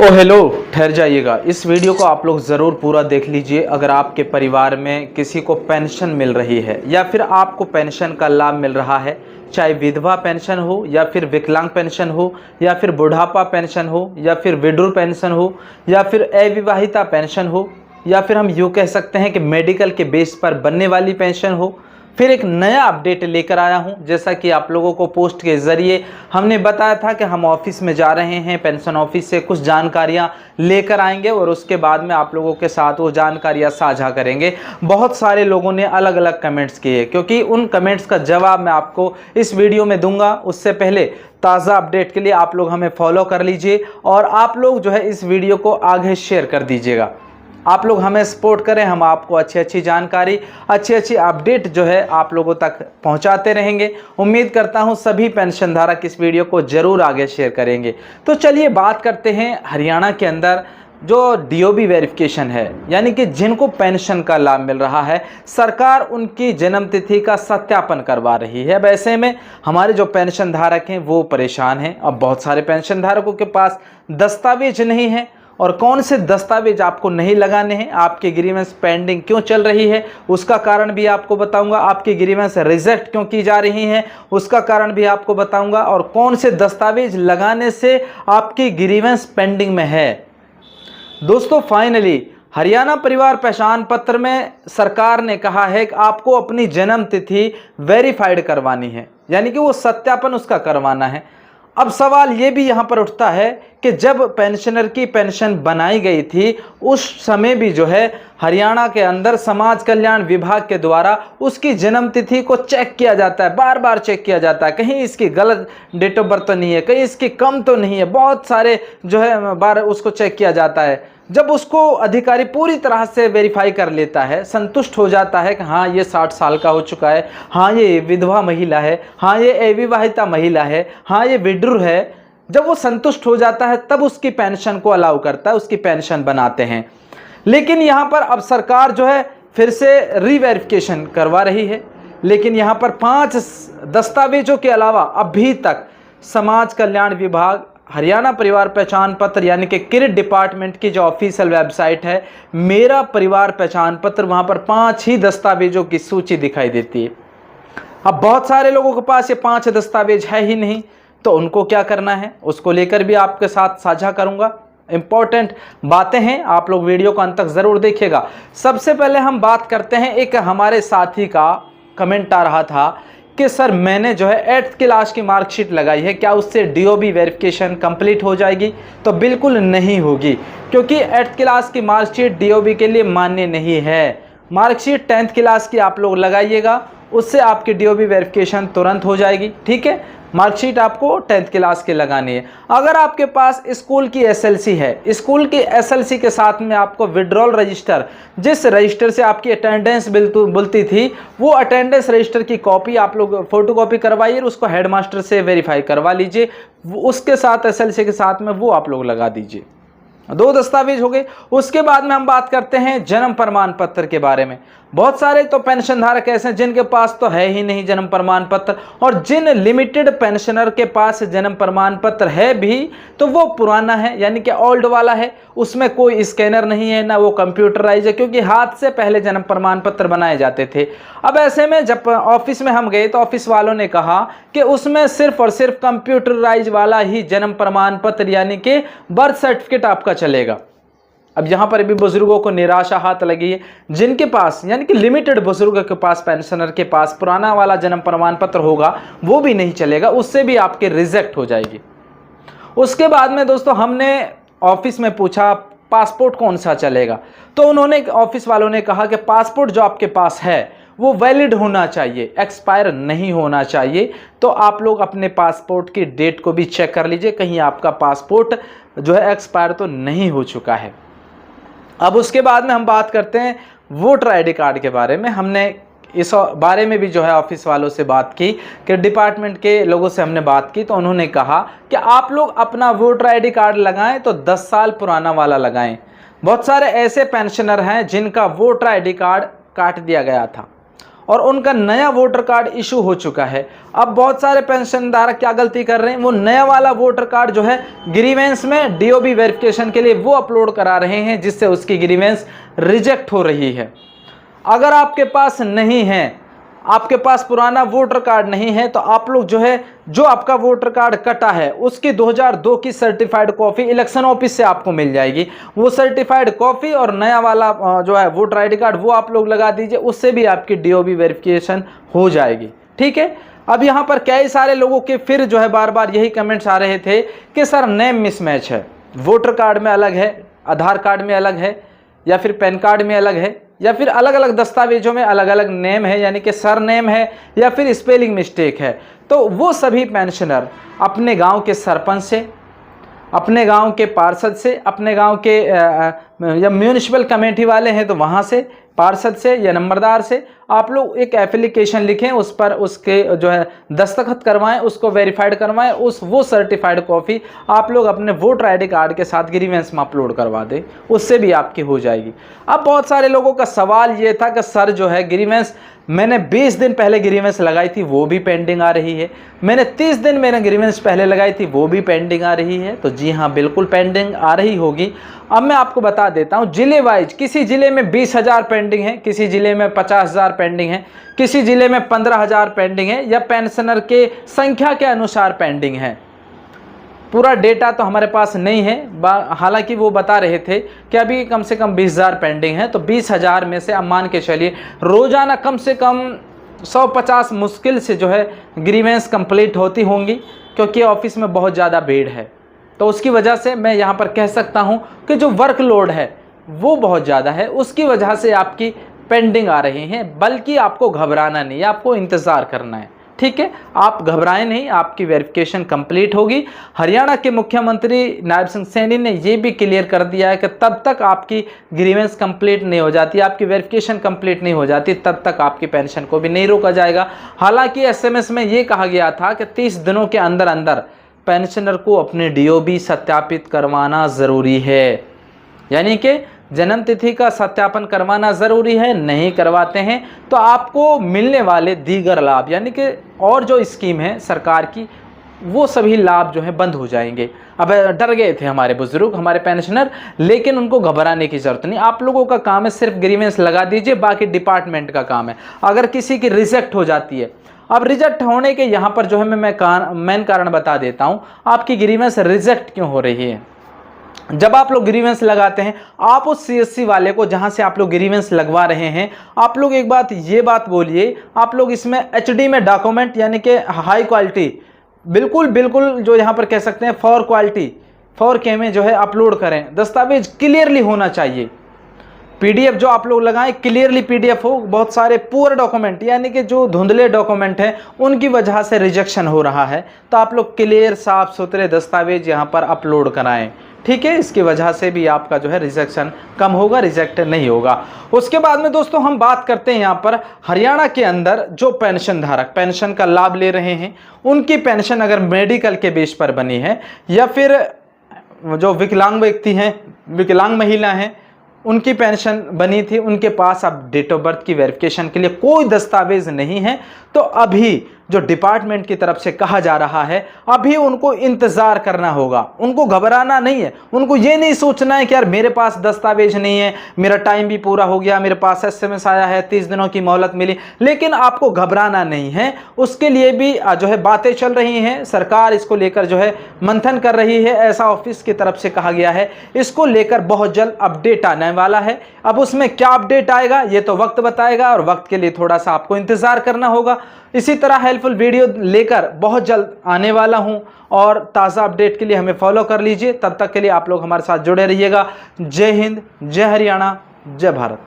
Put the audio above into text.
Hello, ठहर जाइएगा। इस वीडियो को आप लोग ज़रूर पूरा देख लीजिए। अगर आपके परिवार में किसी को पेंशन मिल रही है या फिर आपको पेंशन का लाभ मिल रहा है, चाहे विधवा पेंशन हो या फिर विकलांग पेंशन हो या फिर बुढ़ापा पेंशन हो या फिर विडो पेंशन हो या फिर अविवाहिता पेंशन हो या फिर हम यूँ कह सकते हैं कि मेडिकल के बेस पर बनने वाली पेंशन हो, फिर एक नया अपडेट लेकर आया हूं। जैसा कि आप लोगों को पोस्ट के ज़रिए हमने बताया था कि हम ऑफिस में जा रहे हैं, पेंशन ऑफिस से कुछ जानकारियां लेकर आएंगे और उसके बाद में आप लोगों के साथ वो जानकारियां साझा करेंगे। बहुत सारे लोगों ने अलग अलग कमेंट्स किए, क्योंकि उन कमेंट्स का जवाब मैं आपको इस वीडियो में दूंगा। उससे पहले ताज़ा अपडेट के लिए आप लोग हमें फॉलो कर लीजिए और आप लोग जो है इस वीडियो को आगे शेयर कर दीजिएगा। आप लोग हमें सपोर्ट करें, हम आपको अच्छी अच्छी जानकारी, अच्छी अच्छी अपडेट जो है आप लोगों तक पहुंचाते रहेंगे। उम्मीद करता हूं सभी पेंशन धारक इस वीडियो को ज़रूर आगे शेयर करेंगे। तो चलिए बात करते हैं हरियाणा के अंदर जो डीओबी वेरिफिकेशन है, यानी कि जिनको पेंशन का लाभ मिल रहा है, सरकार उनकी जन्म तिथि का सत्यापन करवा रही है। वैसे में हमारे जो पेंशन धारक हैं वो परेशान हैं। अब बहुत सारे पेंशन धारकों के पास दस्तावेज नहीं है, और कौन से दस्तावेज आपको नहीं लगाने हैं, आपकी ग्रीवेंस पेंडिंग क्यों चल रही है उसका कारण भी आपको बताऊंगा, आपकी ग्रीवेंस रिजेक्ट क्यों की जा रही हैं उसका कारण भी आपको बताऊंगा, और कौन से दस्तावेज लगाने से आपकी ग्रीवेंस पेंडिंग में है। दोस्तों, फाइनली हरियाणा परिवार पहचान पत्र में सरकार ने कहा है कि आपको अपनी जन्म तिथि वेरीफाइड करवानी है, यानी कि वो सत्यापन उसका करवाना है। अब सवाल ये भी यहाँ पर उठता है कि जब पेंशनर की पेंशन बनाई गई थी उस समय भी जो है हरियाणा के अंदर समाज कल्याण विभाग के द्वारा उसकी जन्म तिथि को चेक किया जाता है, बार बार चेक किया जाता है। कहीं इसकी गलत डेट ऑफ बर्थ तो नहीं है, कहीं इसकी कम तो नहीं है, बहुत सारे जो है बार उसको चेक किया जाता है। जब उसको अधिकारी पूरी तरह से वेरीफाई कर लेता है, संतुष्ट हो जाता है कि हाँ ये 60 साल का हो चुका है, हाँ ये विधवा महिला है, हाँ ये अविवाहिता महिला है, हाँ ये विडो है, जब वो संतुष्ट हो जाता है तब उसकी पेंशन को अलाउ करता है, उसकी पेंशन बनाते हैं। लेकिन यहाँ पर अब सरकार जो है फिर से रीवेरिफिकेशन करवा रही है, लेकिन यहाँ पर 5 दस्तावेजों के अलावा अभी तक समाज कल्याण विभाग, हरियाणा परिवार पहचान पत्र यानी कि किरट डिपार्टमेंट की जो ऑफिशियल वेबसाइट है मेरा परिवार पहचान पत्र, वहाँ पर 5 ही दस्तावेजों की सूची दिखाई देती है। अब बहुत सारे लोगों के पास ये 5 दस्तावेज है ही नहीं, तो उनको क्या करना है उसको लेकर भी आपके साथ साझा करूंगा। इंपॉर्टेंट बातें हैं, आप लोग वीडियो को अंत तक ज़रूर देखिएगा। सबसे पहले हम बात करते हैं, एक हमारे साथी का कमेंट आ रहा था कि सर मैंने जो है 8th क्लास की मार्कशीट लगाई है, क्या उससे डीओबी वेरिफिकेशन कंप्लीट हो जाएगी? तो बिल्कुल नहीं होगी, क्योंकि 8th क्लास की मार्कशीट डीओबी के लिए मान्य नहीं है। मार्कशीट 10th क्लास की आप लोग लगाइएगा, उससे आपकी डीओबी वेरिफिकेशन तुरंत हो जाएगी। ठीक है, मार्कशीट आपको 10th क्लास की लगानी है। अगर आपके पास स्कूल की एसएलसी है, स्कूल की एसएलसी के साथ में आपको विड्रॉल रजिस्टर, जिस रजिस्टर से आपकी अटेंडेंस मिलती थी, वो अटेंडेंस रजिस्टर की कॉपी आप लोग फोटोकॉपी करवाइए, उसको हेडमास्टर से वेरीफाई करवा लीजिए, उसके साथ एसएलसी के साथ में वो आप लोग लगा दीजिए। 2 दस्तावेज हो गए। उसके बाद में हम बात करते हैं जन्म प्रमाण पत्र के बारे में। बहुत सारे तो पेंशन धारक ऐसे हैं जिनके पास तो है ही नहीं जन्म प्रमाण पत्र, और जिन लिमिटेड पेंशनर के पास जन्म प्रमाण पत्र है भी तो वो पुराना है, यानी कि ओल्ड वाला है, उसमें कोई स्कैनर नहीं है, ना वो कंप्यूटराइज है, क्योंकि हाथ से पहले जन्म प्रमाण पत्र बनाए जाते थे। अब ऐसे में जब ऑफिस में हम गए तो ऑफिस वालों ने कहा कि उसमें सिर्फ और सिर्फ कंप्यूटराइज वाला ही जन्म प्रमाण पत्र यानी कि बर्थ सर्टिफिकेट आपका चलेगा। अब यहाँ पर भी बुजुर्गों को निराशा हाथ लगी है, जिनके पास यानी कि लिमिटेड बुजुर्गों के पास, पेंशनर के पास पुराना वाला जन्म प्रमाण पत्र होगा वो भी नहीं चलेगा, उससे भी आपके रिजेक्ट हो जाएगी। उसके बाद में दोस्तों हमने ऑफिस में पूछा पासपोर्ट कौन सा चलेगा, तो उन्होंने ऑफिस वालों ने कहा कि पासपोर्ट जो आपके पास है वो वैलिड होना चाहिए, एक्सपायर नहीं होना चाहिए। तो आप लोग अपने पासपोर्ट की डेट को भी चेक कर लीजिए, कहीं आपका पासपोर्ट जो है एक्सपायर तो नहीं हो चुका है। अब उसके बाद में हम बात करते हैं वोटर आईडी कार्ड के बारे में। हमने इस बारे में भी जो है ऑफिस वालों से बात की, कि डिपार्टमेंट के लोगों से हमने बात की, तो उन्होंने कहा कि आप लोग अपना वोटर आईडी कार्ड लगाएं तो 10 साल पुराना वाला लगाएं। बहुत सारे ऐसे पेंशनर हैं जिनका वोटर आईडी कार्ड काट दिया गया था, और उनका नया वोटर कार्ड इशू हो चुका है। अब बहुत सारे पेंशन धारक क्या गलती कर रहे हैं, वो नया वाला वोटर कार्ड जो है ग्रीवेंस में डीओबी वेरिफिकेशन के लिए वो अपलोड करा रहे हैं, जिससे उसकी ग्रीवेंस रिजेक्ट हो रही है। अगर आपके पास नहीं है, आपके पास पुराना वोटर कार्ड नहीं है, तो आप लोग जो है, जो आपका वोटर कार्ड कटा है उसकी 2002 की सर्टिफाइड कॉपी इलेक्शन ऑफिस से आपको मिल जाएगी। वो सर्टिफाइड कॉपी और नया वाला जो है वोटर आईडी कार्ड वो आप लोग लगा दीजिए, उससे भी आपकी डीओबी वेरिफिकेशन हो जाएगी। ठीक है। अब यहाँ पर कई सारे लोगों के फिर जो है बार बार यही कमेंट्स आ रहे थे कि सर नेम मिसमैच है, वोटर कार्ड में अलग है, आधार कार्ड में अलग है, या फिर पैन कार्ड में अलग है, या फिर अलग अलग दस्तावेजों में अलग अलग नेम है, यानी कि सर नेम है, या फिर स्पेलिंग मिस्टेक है। तो वो सभी पेंशनर अपने गांव के सरपंच से, अपने गांव के पार्षद से, अपने गांव के या म्यूनिसिपल कमेटी वाले हैं तो वहाँ से, पार्षद से या नंबरदार से आप लोग एक एप्लीकेशन लिखें, उस पर उसके जो है दस्तखत करवाएं, उसको वेरीफाइड करवाएं, वो सर्टिफाइड कॉपी आप लोग अपने वोटर आईडी कार्ड के साथ ग्रीवेंस में अपलोड करवा दें, उससे भी आपकी हो जाएगी। अब बहुत सारे लोगों का सवाल ये था कि सर जो है ग्रीवेंस मैंने 20 दिन पहले ग्रीवेंस लगाई थी वो भी पेंडिंग आ रही है, मैंने 30 दिन मैंने ग्रीवेंस पहले लगाई थी वो भी पेंडिंग आ रही है। तो जी हाँ, बिल्कुल पेंडिंग आ रही होगी। अब मैं आपको बता देता हूँ जिले वाइज, किसी जिले में 20,000 पेंडिंग है, किसी जिले में 50,000 पेंडिंग है, किसी जिले में 15,000 पेंडिंग है, या पेंशनर के संख्या के अनुसार पेंडिंग है। पूरा डेटा तो हमारे पास नहीं है, हालांकि वो बता रहे थे कि अभी कम से कम 20,000 पेंडिंग है। तो 20,000 में से अब मान के चलिए रोजाना कम से कम 150 मुश्किल से जो है ग्रीवेंस कंप्लीट होती होंगी, क्योंकि ऑफिस में बहुत ज़्यादा भीड़ है। तो उसकी वजह से मैं यहाँ पर कह सकता हूँ कि जो वर्कलोड है वो बहुत ज़्यादा है, उसकी वजह से आपकी पेंडिंग आ रही हैं। बल्कि आपको घबराना नहीं है, आपको इंतज़ार करना है। ठीक है, आप घबराएं नहीं, आपकी वेरिफिकेशन कंप्लीट होगी। हरियाणा के मुख्यमंत्री नायब सिंह सैनी ने ये भी क्लियर कर दिया है कि तब तक आपकी ग्रीवेंस कंप्लीट नहीं हो जाती, आपकी वेरिफिकेशन कंप्लीट नहीं हो जाती, तब तक आपकी पेंशन को भी नहीं रोका जाएगा। हालांकि एसएमएस में ये कहा गया था कि 30 दिनों के अंदर अंदर पेंशनर को अपने डीओबी सत्यापित करवाना ज़रूरी है, यानी कि जन्म तिथि का सत्यापन करवाना ज़रूरी है। नहीं करवाते हैं तो आपको मिलने वाले दीगर लाभ, यानी कि और जो स्कीम है सरकार की, वो सभी लाभ जो है बंद हो जाएंगे। अब डर गए थे हमारे बुजुर्ग, हमारे पेंशनर, लेकिन उनको घबराने की ज़रूरत नहीं। आप लोगों का काम है सिर्फ ग्रीवेंस लगा दीजिए, बाकी डिपार्टमेंट का काम है। अगर किसी की रिजेक्ट हो जाती है, अब रिजेक्ट होने के यहाँ पर जो है मैं मेन कारण बता देता हूँ, आपकी ग्रीवेंस रिजेक्ट क्यों हो रही है। जब आप लोग ग्रीवेंस लगाते हैं, आप उस सीएससी वाले को जहां से आप लोग ग्रीवेंस लगवा रहे हैं, आप लोग एक बात ये बात बोलिए, आप लोग इसमें एचडी में डॉक्यूमेंट, यानी कि हाई क्वालिटी, बिल्कुल जो यहाँ पर कह सकते हैं 4K में जो है अपलोड करें। दस्तावेज क्लियरली होना चाहिए। पीडीएफ जो आप लोग लगाएं क्लियरली पीडीएफ हो। बहुत सारे पुअर डॉक्यूमेंट, यानी कि जो धुंधले डॉक्यूमेंट हैं, उनकी वजह से रिजेक्शन हो रहा है। तो आप लोग क्लियर साफ सुथरे दस्तावेज यहाँ पर अपलोड कराएं। ठीक है, इसकी वजह से भी आपका जो है रिजेक्शन कम होगा, रिजेक्ट नहीं होगा। उसके बाद में दोस्तों हम बात करते हैं यहाँ पर हरियाणा के अंदर जो पेंशन धारक पेंशन का लाभ ले रहे हैं, उनकी पेंशन अगर मेडिकल के बेस पर बनी है, या फिर जो विकलांग व्यक्ति हैं, विकलांग महिला हैं, उनकी पेंशन बनी थी, उनके पास अब डेट ऑफ बर्थ की वेरिफिकेशन के लिए कोई दस्तावेज नहीं है, तो अभी जो डिपार्टमेंट की तरफ से कहा जा रहा है, अभी उनको इंतज़ार करना होगा। उनको घबराना नहीं है, उनको ये नहीं सोचना है कि यार मेरे पास दस्तावेज नहीं है, मेरा टाइम भी पूरा हो गया, मेरे पास एसएमएस आया है, 30 दिनों की मोहलत मिली। लेकिन आपको घबराना नहीं है, उसके लिए भी जो है बातें चल रही हैं। सरकार इसको लेकर जो है मंथन कर रही है, ऐसा ऑफिस की तरफ से कहा गया है। इसको लेकर बहुत जल्द अपडेट आने वाला है। अब उसमें क्या अपडेट आएगा ये तो वक्त बताएगा, और वक्त के लिए थोड़ा सा आपको इंतज़ार करना होगा। इसी तरह हेल्पफुल वीडियो लेकर बहुत जल्द आने वाला हूं, और ताज़ा अपडेट के लिए हमें फॉलो कर लीजिए। तब तक के लिए आप लोग हमारे साथ जुड़े रहिएगा। जय हिंद, जय हरियाणा, जय भारत।